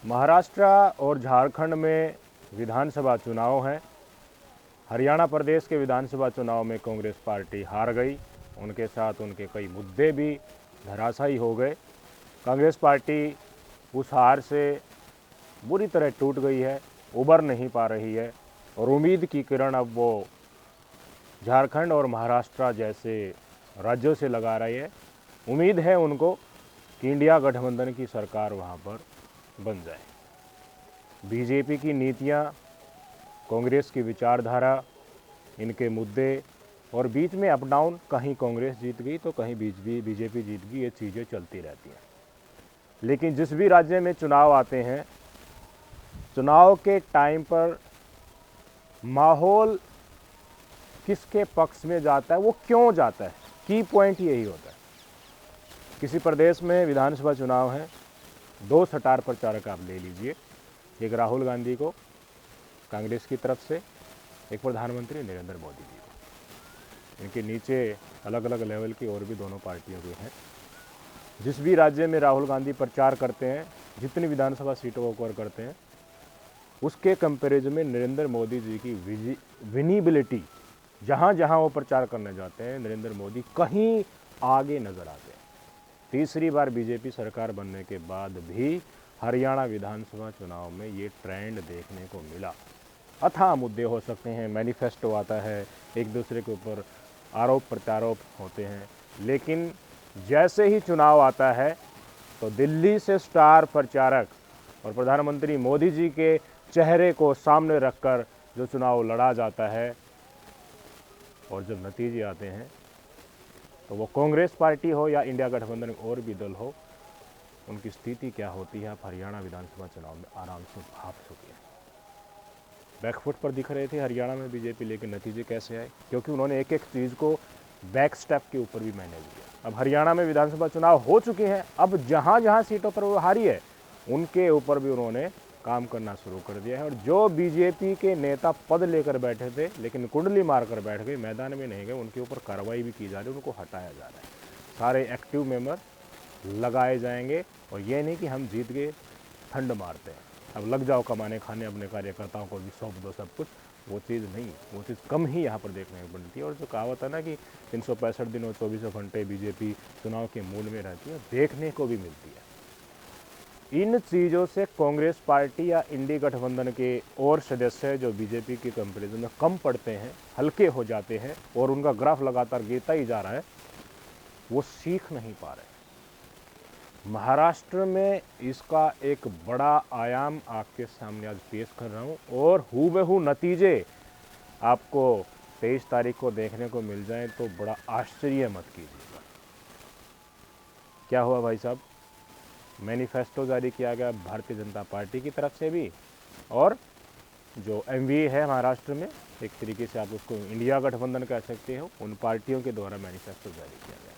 महाराष्ट्र और झारखंड में विधानसभा चुनाव हैं। हरियाणा प्रदेश के विधानसभा चुनाव में कांग्रेस पार्टी हार गई। उनके साथ उनके कई मुद्दे भी धराशायी हो गए। कांग्रेस पार्टी उस हार से बुरी तरह टूट गई है, उबर नहीं पा रही है और उम्मीद की किरण अब वो झारखंड और महाराष्ट्र जैसे राज्यों से लगा रही है। उम्मीद है उनको कि इंडिया गठबंधन की सरकार वहाँ पर बन जाए। बीजेपी की नीतियाँ, कांग्रेस की विचारधारा, इनके मुद्दे और बीच में अप डाउन, कहीं कांग्रेस जीत गई तो कहीं बीजेपी जीत गई, ये चीज़ें चलती रहती हैं। लेकिन जिस भी राज्य में चुनाव आते हैं, चुनाव के टाइम पर माहौल किसके पक्ष में जाता है, वो क्यों जाता है, की पॉइंट यही होता है। किसी प्रदेश में विधानसभा चुनाव है, दो स्टार प्रचारक आप ले लीजिए, एक राहुल गांधी को कांग्रेस की तरफ से, एक प्रधानमंत्री नरेंद्र मोदी जी को। इनके नीचे अलग अलग लेवल की और भी दोनों पार्टियों के हैं। जिस भी राज्य में राहुल गांधी प्रचार करते हैं, जितनी विधानसभा सीटों को कवर करते हैं, उसके कंपैरिजन में नरेंद्र मोदी जी की विनिबिलिटी, जहाँ जहाँ वो प्रचार करने जाते हैं, नरेंद्र मोदी कहीं आगे नजर आते हैं। तीसरी बार बीजेपी सरकार बनने के बाद भी हरियाणा विधानसभा चुनाव में ये ट्रेंड देखने को मिला। अथाह मुद्दे हो सकते हैं, मैनिफेस्टो आता है, एक दूसरे के ऊपर आरोप प्रत्यारोप होते हैं, लेकिन जैसे ही चुनाव आता है तो दिल्ली से स्टार प्रचारक और प्रधानमंत्री मोदी जी के चेहरे को सामने रखकर जो चुनाव लड़ा जाता है और जब नतीजे आते हैं तो वो कांग्रेस पार्टी हो या इंडिया गठबंधन और भी दल हो, उनकी स्थिति क्या होती है आप हरियाणा विधानसभा चुनाव में आराम से भाप सकते हैं। बैकफुट पर दिख रहे थे हरियाणा में बीजेपी, लेकिन नतीजे कैसे आए, क्योंकि उन्होंने एक एक चीज़ को बैक स्टेप के ऊपर भी मैनेज किया। अब हरियाणा में विधानसभा चुनाव हो चुके हैं, अब जहाँ जहाँ सीटों पर वो हारी है उनके ऊपर भी उन्होंने काम करना शुरू कर दिया है। और जो बीजेपी के नेता पद लेकर बैठे थे लेकिन कुंडली मारकर बैठ गए, मैदान में नहीं गए, उनके ऊपर कार्रवाई भी की जा रही है, उनको हटाया जा रहा है। सारे एक्टिव मेंबर लगाए जाएंगे और ये नहीं कि हम जीत गए ठंड मारते हैं, अब लग जाओ कमाने खाने, अपने कार्यकर्ताओं को भी सौंप दो सब कुछ। वो चीज़ नहीं, वो चीज़ कम ही यहाँ पर देखने को मिलती है। और जो कहावत है ना कि 365 दिन और 24 घंटे बीजेपी चुनाव के मूड में रहती है, देखने को भी मिलती है। इन चीज़ों से कांग्रेस पार्टी या इंडी गठबंधन के और सदस्य जो बीजेपी के कंपैरिजन में कम पड़ते हैं, हल्के हो जाते हैं और उनका ग्राफ लगातार गिरता ही जा रहा है, वो सीख नहीं पा रहे। महाराष्ट्र में इसका एक बड़ा आयाम आपके सामने आज पेश कर रहा हूँ और हूबहू नतीजे आपको 23 तारीख को देखने को मिल जाए तो बड़ा आश्चर्य मत कीजिएगा। क्या हुआ भाई साहब, मैनिफेस्टो जारी किया गया भारतीय जनता पार्टी की तरफ से भी, और जो एमवीए है महाराष्ट्र में, एक तरीके से आप उसको इंडिया गठबंधन कह सकते हो, उन पार्टियों के द्वारा मैनिफेस्टो जारी किया गया।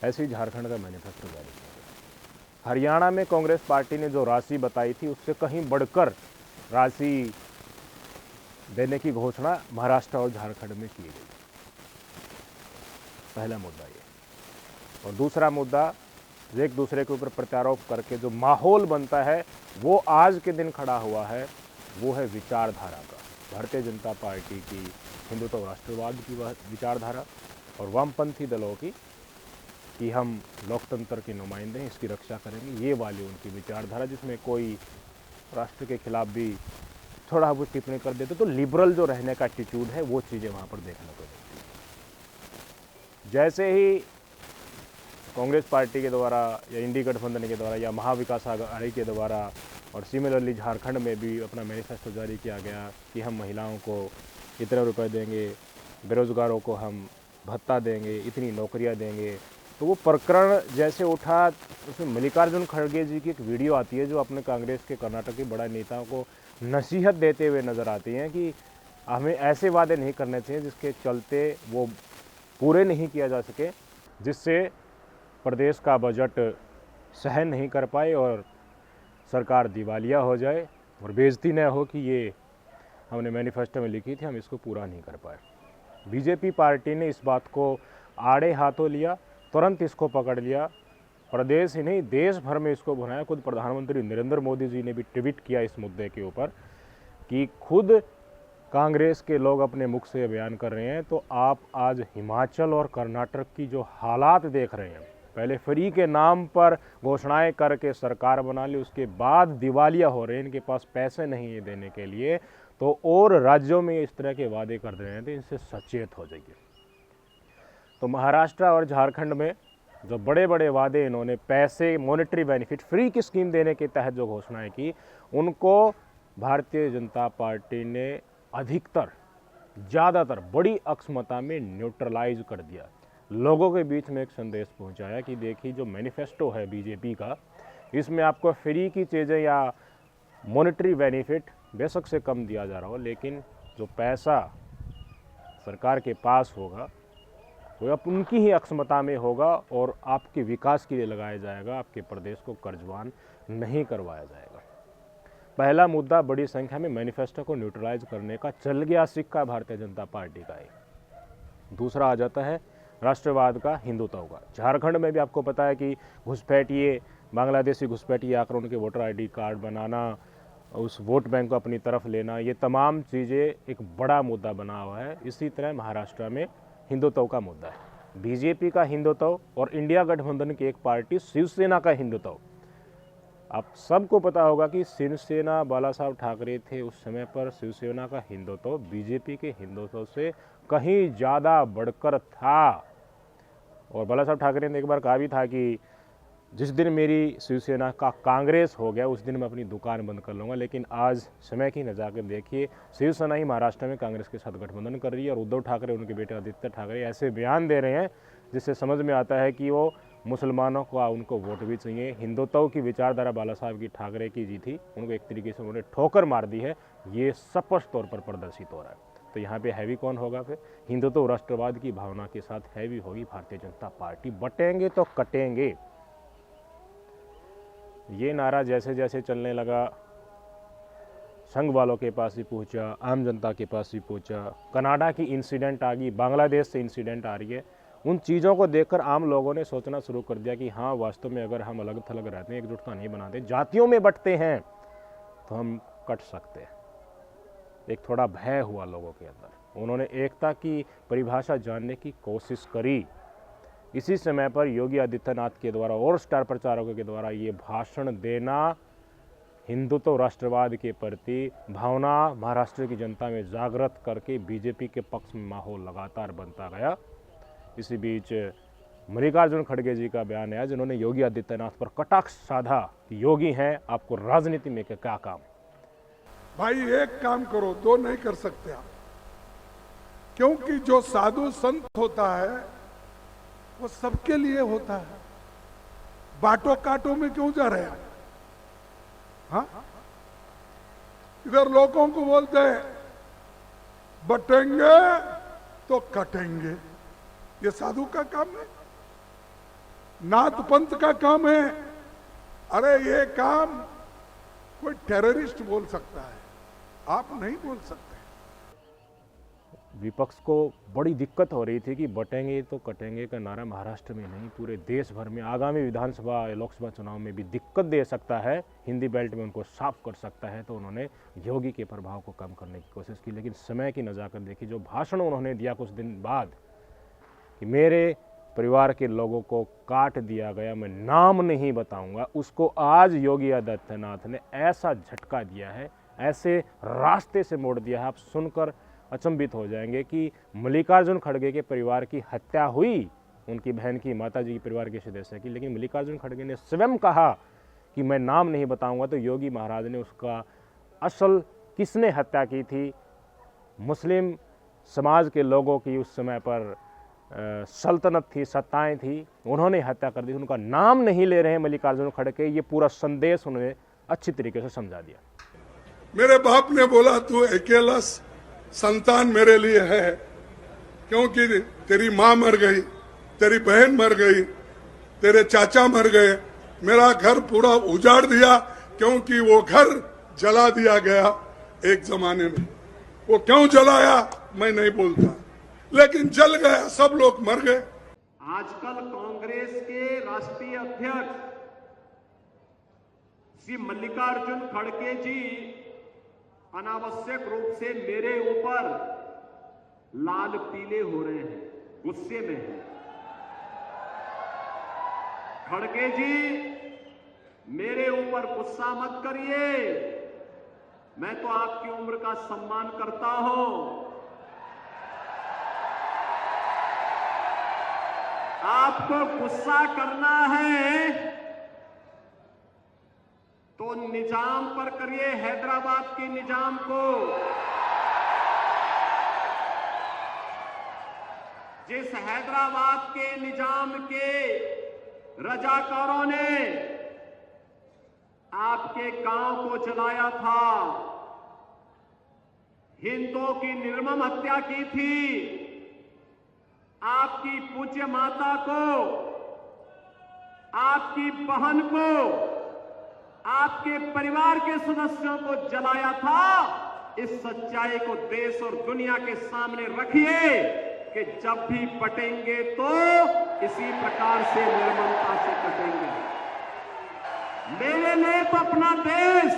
ऐसे ही झारखंड का मैनिफेस्टो जारी किया गया। हरियाणा में कांग्रेस पार्टी ने जो राशि बताई थी उससे कहीं बढ़कर राशि देने की घोषणा महाराष्ट्र और झारखंड में की गई। पहला मुद्दा ये। और दूसरा मुद्दा, एक दूसरे के ऊपर प्रत्यारोप करके जो माहौल बनता है वो आज के दिन खड़ा हुआ है, वो है विचारधारा का। भारतीय जनता पार्टी की हिंदुत्व राष्ट्रवाद की विचारधारा और वामपंथी दलों की कि हम लोकतंत्र के नुमाइंदे हैं, इसकी रक्षा करेंगे, ये वाली उनकी विचारधारा, जिसमें कोई राष्ट्र के खिलाफ भी थोड़ा बहुत टिप्पणी कर देते तो लिबरल जो रहने का एटीट्यूड है वो चीज़ें वहाँ पर देखने को मिलती है। जैसे ही कांग्रेस पार्टी के द्वारा या इंडी गठबंधन के द्वारा या महाविकास आघाड़ी के द्वारा और सिमिलरली झारखंड में भी अपना मैनिफेस्टो जारी किया गया कि हम महिलाओं को इतने रुपए देंगे, बेरोजगारों को हम भत्ता देंगे, इतनी नौकरियां देंगे, तो वो प्रकरण जैसे उठा, उसमें मल्लिकार्जुन खड़गे जी की एक वीडियो आती है जो अपने कांग्रेस के कर्नाटक के बड़ा नेताओं को नसीहत देते हुए नज़र आती हैं कि हमें ऐसे वादे नहीं करने चाहिए जिसके चलते वो पूरे नहीं किया जा सके, जिससे प्रदेश का बजट सहन नहीं कर पाए और सरकार दिवालिया हो जाए और बेइज्जती न हो कि ये हमने मैनिफेस्टो में लिखी थी, हम इसको पूरा नहीं कर पाए। बीजेपी पार्टी ने इस बात को आड़े हाथों लिया, तुरंत इसको पकड़ लिया प्रदेश ही नहीं देश भर में इसको भुनाया। खुद प्रधानमंत्री नरेंद्र मोदी जी ने भी ट्वीट किया इस मुद्दे के ऊपर कि खुद कांग्रेस के लोग अपने मुख से बयान कर रहे हैं। तो आप आज हिमाचल और कर्नाटक की जो हालात देख रहे हैं, पहले फ्री के नाम पर घोषणाएं करके सरकार बना ली, उसके बाद दिवालिया हो रहे हैं, इनके पास पैसे नहीं है देने के लिए, तो और राज्यों में इस तरह के वादे कर रहे हैं तो इनसे सचेत हो जाइए। तो महाराष्ट्र और झारखंड में जो बड़े बड़े वादे इन्होंने पैसे, मॉनेटरी बेनिफिट, फ्री की स्कीम देने के तहत जो घोषणाएं की, उनको भारतीय जनता पार्टी ने अधिकतर, ज़्यादातर बड़ी अक्षमता में न्यूट्रलाइज कर दिया। लोगों के बीच में एक संदेश पहुंचाया कि देखिए जो मैनिफेस्टो है बीजेपी का, इसमें आपको फ्री की चीज़ें या मॉनेटरी बेनिफिट बेशक से कम दिया जा रहा हो, लेकिन जो पैसा सरकार के पास होगा वो अब उनकी ही अक्षमता में होगा और आपके विकास के लिए लगाया जाएगा, आपके प्रदेश को कर्जवान नहीं करवाया जाएगा। पहला मुद्दा बड़ी संख्या में मैनिफेस्टो को न्यूट्रलाइज करने का चल गया सिक्का भारतीय जनता पार्टी का है। दूसरा आ जाता है राष्ट्रवाद का, हिंदुत्व का। झारखंड में भी आपको पता है कि घुसपैठिए, बांग्लादेशी घुसपैठिए आकर उनके वोटर आईडी कार्ड बनाना, उस वोट बैंक को अपनी तरफ लेना, ये तमाम चीज़ें एक बड़ा मुद्दा बना हुआ है। इसी तरह महाराष्ट्र में हिंदुत्व का मुद्दा है। बीजेपी का हिंदुत्व और इंडिया गठबंधन की एक पार्टी शिवसेना का हिंदुत्व। आप सबको पता होगा कि शिवसेना बाला साहब ठाकरे थे उस समय पर, शिवसेना का हिंदुत्व बीजेपी के हिंदुत्व से कहीं ज़्यादा बढ़कर था। और बाला साहब ठाकरे ने एक बार कहा भी था कि जिस दिन मेरी शिवसेना का कांग्रेस हो गया उस दिन मैं अपनी दुकान बंद कर लूँगा। लेकिन आज समय की नज़ाकत देखिए, शिवसेना ही महाराष्ट्र में कांग्रेस के साथ गठबंधन कर रही है और उद्धव ठाकरे, उनके बेटे आदित्य ठाकरे ऐसे बयान दे रहे हैं जिससे समझ में आता है कि वो मुसलमानों को उनको वोट भी चाहिए। हिंदुत्व की विचारधारा बाला साहब की ठाकरे की जी थी, उनको एक तरीके से उन्होंने ठोकर मार दी है, ये स्पष्ट तौर पर प्रदर्शित हो रहा है। तो यहाँ पे हैवी कौन होगा? फिर हिंदुत्व राष्ट्रवाद की भावना के साथ हैवी होगी भारतीय जनता पार्टी। बटेंगे तो कटेंगे, ये नारा जैसे जैसे चलने लगा संघ वालों के पास भी पहुंचा, आम जनता के पास भी पहुंचा। कनाडा की इंसिडेंट आ गई, बांग्लादेश से इंसिडेंट आ रही है। उन चीज़ों को देखकर आम लोगों ने सोचना शुरू कर दिया कि हाँ, वास्तव में अगर हम अलग थलग रहते हैं, एकजुटता नहीं बनाते, जातियों में बंटते हैं, तो हम कट सकते हैं। एक थोड़ा भय हुआ लोगों के अंदर, उन्होंने एकता की परिभाषा जानने की कोशिश करी। इसी समय पर योगी आदित्यनाथ के द्वारा और स्टार प्रचारकों के द्वारा ये भाषण देना, हिंदुत्व राष्ट्रवाद के प्रति भावना महाराष्ट्र की जनता में जागृत करके बीजेपी के पक्ष में माहौल लगातार बनता गया। इसी बीच मल्लिकार्जुन खड़गे जी का बयान आया, जिन्होंने योगी आदित्यनाथ पर कटाक्ष साधा कि योगी हैं, आपको राजनीति में क्या काम? भाई एक काम करो, दो नहीं कर सकते आप, क्योंकि जो साधु संत होता है वो सबके लिए होता है। बाटो काटो में क्यों जा रहे हैं? हाँ, इधर लोगों को बोलते हैं बटेंगे तो कटेंगे, ये साधु का काम है, नाथ पंथ का काम है। अरे ये काम कोई टेररिस्ट बोल सकता है, आप नहीं बोल सकते। विपक्ष को बड़ी दिक्कत हो रही थी कि बटेंगे तो कटेंगे का नारा महाराष्ट्र में नहीं, पूरे देश भर में आगामी विधानसभा लोकसभा चुनाव में भी दिक्कत दे सकता है, हिंदी बेल्ट में उनको साफ कर सकता है। तो उन्होंने योगी के प्रभाव को कम करने की कोशिश की। लेकिन समय की नज़ाकत देखी, जो भाषण उन्होंने दिया कुछ दिन बाद कि मेरे परिवार के लोगों को काट दिया गया, मैं नाम नहीं बताऊंगा, उसको आज योगी आदित्यनाथ ने ऐसा झटका दिया है, ऐसे रास्ते से मोड़ दिया है, आप सुनकर अचंभित हो जाएंगे कि मल्लिकार्जुन खड़गे के परिवार की हत्या हुई, उनकी बहन की, माताजी के परिवार के सदस्य की, लेकिन मल्लिकार्जुन खड़गे ने स्वयं कहा कि मैं नाम नहीं बताऊंगा। तो योगी महाराज ने उसका असल किसने हत्या की थी, मुस्लिम समाज के लोगों की उस समय पर सल्तनत थी, सत्ताएं थी, उन्होंने हत्या कर दी। उनका नाम नहीं ले रहे हैं मल्लिकार्जुन खड़गे, ये पूरा संदेश उन्होंने अच्छी तरीके से समझा दिया। मेरे बाप ने बोला तू अकेला संतान मेरे लिए है, क्योंकि तेरी माँ मर गई, तेरी बहन मर गई, तेरे चाचा मर गए, मेरा घर पूरा उजाड़ दिया, क्योंकि वो घर जला दिया गया एक जमाने में। वो क्यों जलाया मैं नहीं बोलता, लेकिन जल गया, सब लोग मर गए। आजकल कांग्रेस के राष्ट्रीय अध्यक्ष श्री मल्लिकार्जुन खड़गे जी अनावश्यक रूप से मेरे ऊपर लाल पीले हो रहे हैं, गुस्से में हैं। खड़गे जी, मेरे ऊपर गुस्सा मत करिए, मैं तो आपकी उम्र का सम्मान करता हूं। आपको गुस्सा करना है तो निजाम पर करिए, हैदराबाद के निजाम को, जिस हैदराबाद के निजाम के रजाकारों ने आपके गांव को जलाया था, हिंदुओं की निर्मम हत्या की थी, आपकी पूज्य माता को, आपकी बहन को, आपके परिवार के सदस्यों को जलाया था। इस सच्चाई को देश और दुनिया के सामने रखिए कि जब भी बटेंगे तो इसी प्रकार से निर्ममता से कटेंगे। मेरे लिए तो अपना देश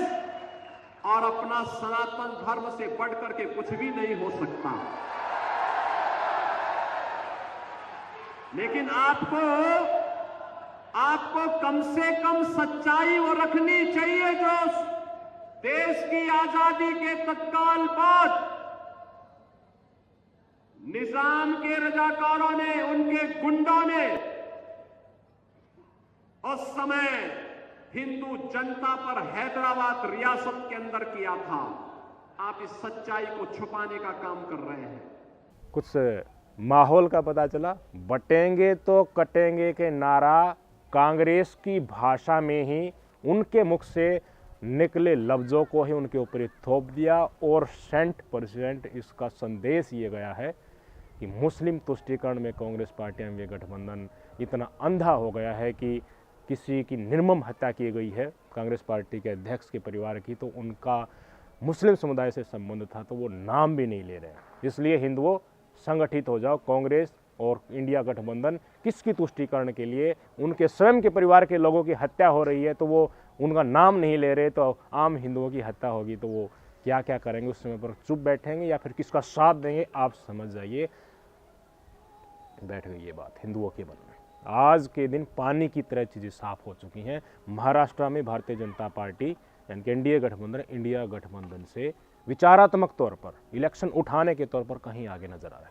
और अपना सनातन धर्म से बढ़कर के कुछ भी नहीं हो सकता, लेकिन आपको कम से कम सच्चाई वो रखनी चाहिए जो देश की आजादी के तत्काल बाद निजाम के रजाकारों ने, उनके गुंडों ने उस समय हिंदू जनता पर हैदराबाद रियासत के अंदर किया था। आप इस सच्चाई को छुपाने का काम कर रहे हैं। कुछ माहौल का पता चला। बटेंगे तो कटेंगे के नारा कांग्रेस की भाषा में ही उनके मुख से निकले लफ्ज़ों को ही उनके ऊपर ही थोप दिया और 100% इसका संदेश ये गया है कि मुस्लिम तुष्टीकरण में कांग्रेस पार्टी एवं ये गठबंधन इतना अंधा हो गया है कि किसी की निर्मम हत्या की गई है कांग्रेस पार्टी के अध्यक्ष के परिवार की, तो उनका मुस्लिम समुदाय से संबंध था तो वो नाम भी नहीं ले रहे हैं। इसलिए हिंदुओं संगठित हो जाओ। कांग्रेस और इंडिया गठबंधन किसकी तुष्टीकरण के लिए, उनके स्वयं के परिवार के लोगों की हत्या हो रही है तो वो उनका नाम नहीं ले रहे, तो आम हिंदुओं की हत्या होगी तो वो क्या क्या करेंगे, उस समय पर चुप बैठेंगे या फिर किसका साथ देंगे, आप समझ जाइए। बैठ गई ये बात हिंदुओं के मन में। आज के दिन पानी की तरह चीज़ें साफ हो चुकी हैं। महाराष्ट्र में भारतीय जनता पार्टी यानी कि एनडीए गठबंधन इंडिया गठबंधन से विचारात्मक तौर पर इलेक्शन उठाने के तौर पर कहीं आगे नजर आ रहा है।